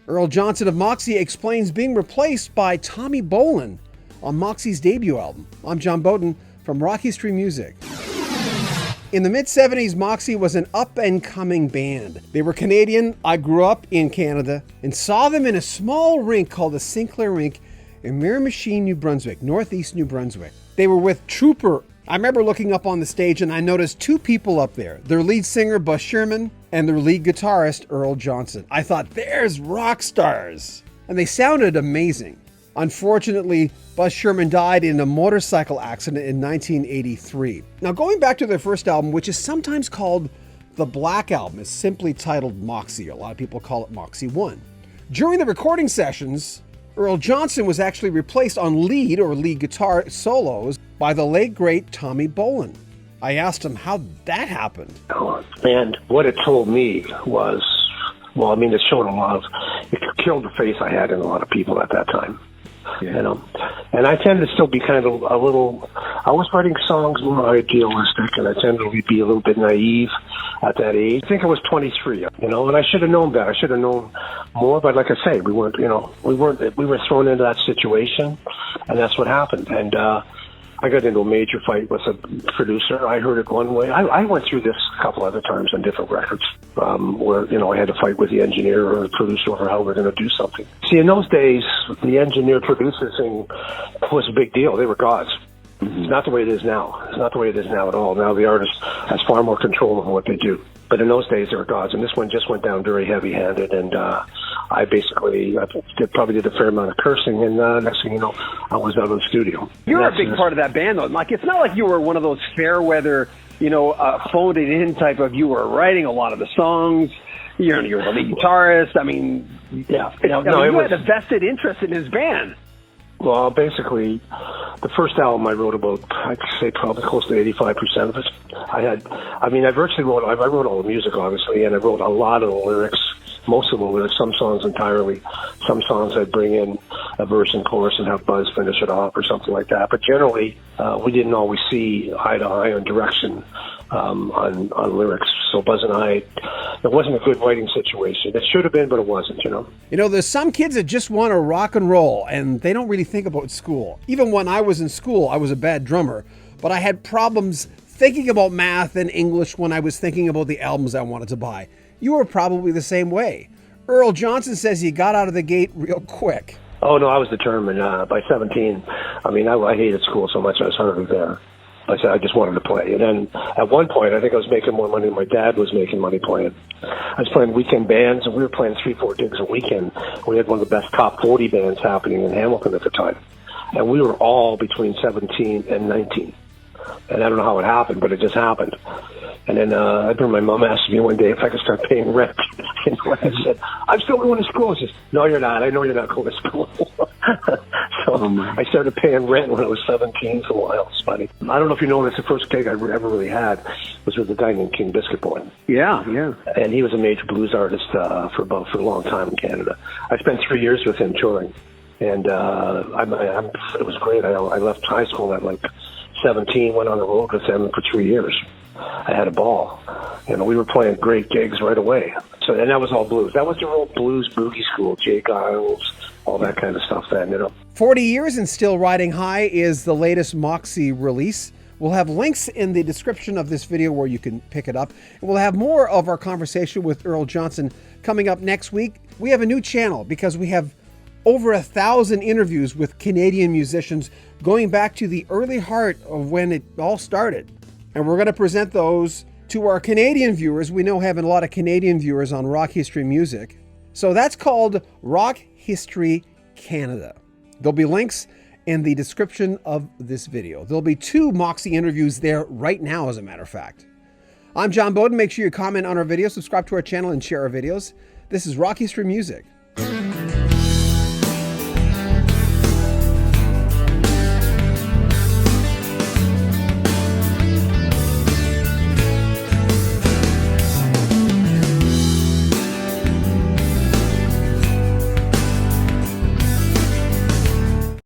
Earl Johnson of Moxie explains being replaced by Tommy Bolin on Moxie's debut album. I'm John Bowden from Rock History Music. In the mid-70s, Moxie was an up-and-coming band. They were Canadian. I grew up in Canada and saw them in a small rink called the Sinclair Rink in Miramichi, New Brunswick, northeast New Brunswick. They were with Trooper. I remember looking up on the stage and I noticed two people up there, their lead singer, Buzz Sherman, and their lead guitarist, Earl Johnson. I thought, there's rock stars. And they sounded amazing. Unfortunately, Buzz Sherman died in a motorcycle accident in 1983. Now, going back to their first album, which is sometimes called the Black Album, is simply titled Moxie. A lot of people call it Moxie 1. During the recording sessions, Earl Johnson was actually replaced on lead guitar solos by the late great Tommy Bolin. I asked him how that happened. And what it told me was, well, I mean, it showed it killed the faith I had in a lot of people at that time. Yeah. You know, and I tend to still be kind of I was writing songs more idealistic, and I tend to be a little bit naive at that age. I think I was 23, you know, and I should have known better. I should have known more, but like I say, we were thrown into that situation, and that's what happened. And I got into a major fight with a producer. I heard it one way. I went through this a couple other times on different records, where, you know, I had to fight with the engineer or the producer over how we're going to do something. See, in those days, the engineer-producer thing was a big deal. They were gods. It's not the way it is now. It's not the way it is now at all. Now the artist has far more control over what they do. But in those days, they were gods. And this one just went down very heavy-handed. And I probably did a fair amount of cursing. And next thing you know, I was out of the studio. You're a big part of that band, though. Like, it's not like you were one of those fair weather, phoned it in type of, you were writing a lot of the songs. You're the lead guitarist. I mean, yeah. You had a vested interest in his band. Well, basically, the first album I wrote about, I'd say probably close to 85% of it. I wrote all the music, obviously, and I wrote a lot of the lyrics, most of the lyrics, some songs entirely. Some songs I'd bring in a verse and chorus and have Buzz finish it off or something like that. But generally, we didn't always see eye to eye on direction on lyrics. So Buzz and I, it wasn't a good writing situation. It should have been, but it wasn't, you know. You know, there's some kids that just want to rock and roll, and they don't really think about school. Even when I was in school, I was a bad drummer, but I had problems thinking about math and English when I was thinking about the albums I wanted to buy. You were probably the same way. Earl Johnson says he got out of the gate real quick. Oh, no, I was determined. By 17, I mean, I hated school so much I was hardly there. I said I just wanted to play. And then at one point, I think I was making more money than my dad was making money playing. I was playing weekend bands, and we were playing 3-4 gigs a weekend. We had one of the best top 40 bands happening in Hamilton at the time. And we were all between 17 and 19. And I don't know how it happened, but it just happened. And then I remember my mom asked me one day if I could start paying rent. And I said, I'm still going to school. She said, no, you're not. I know you're not going to school. I started paying rent when I was 17 for a while. It's funny. I don't know if you know this, the first gig I ever really had was with a guy named King Biscuit Boy. Yeah. And he was a major blues artist for a long time in Canada. I spent 3 years with him touring. And it was great. I left high school at like 17, went on the road with him for 3 years. I had a ball. You know, we were playing great gigs right away. So, and that was all blues. That was the real blues boogie school, Jay Giles, all that kind of stuff then, you know. 40 Years and Still Riding High is the latest Moxie release. We'll have links in the description of this video where you can pick it up. And we'll have more of our conversation with Earl Johnson coming up next week. We have a new channel because we have over 1,000 interviews with Canadian musicians going back to the early heart of when it all started. And we're going to present those to our Canadian viewers. We know having a lot of Canadian viewers on Rock History Music. So that's called Rock History Canada. There'll be links in the description of this video. There'll be 2 Moxie interviews there right now, as a matter of fact. I'm John Bowden. Make sure you comment on our videos, subscribe to our channel, and share our videos. This is Rock History Music.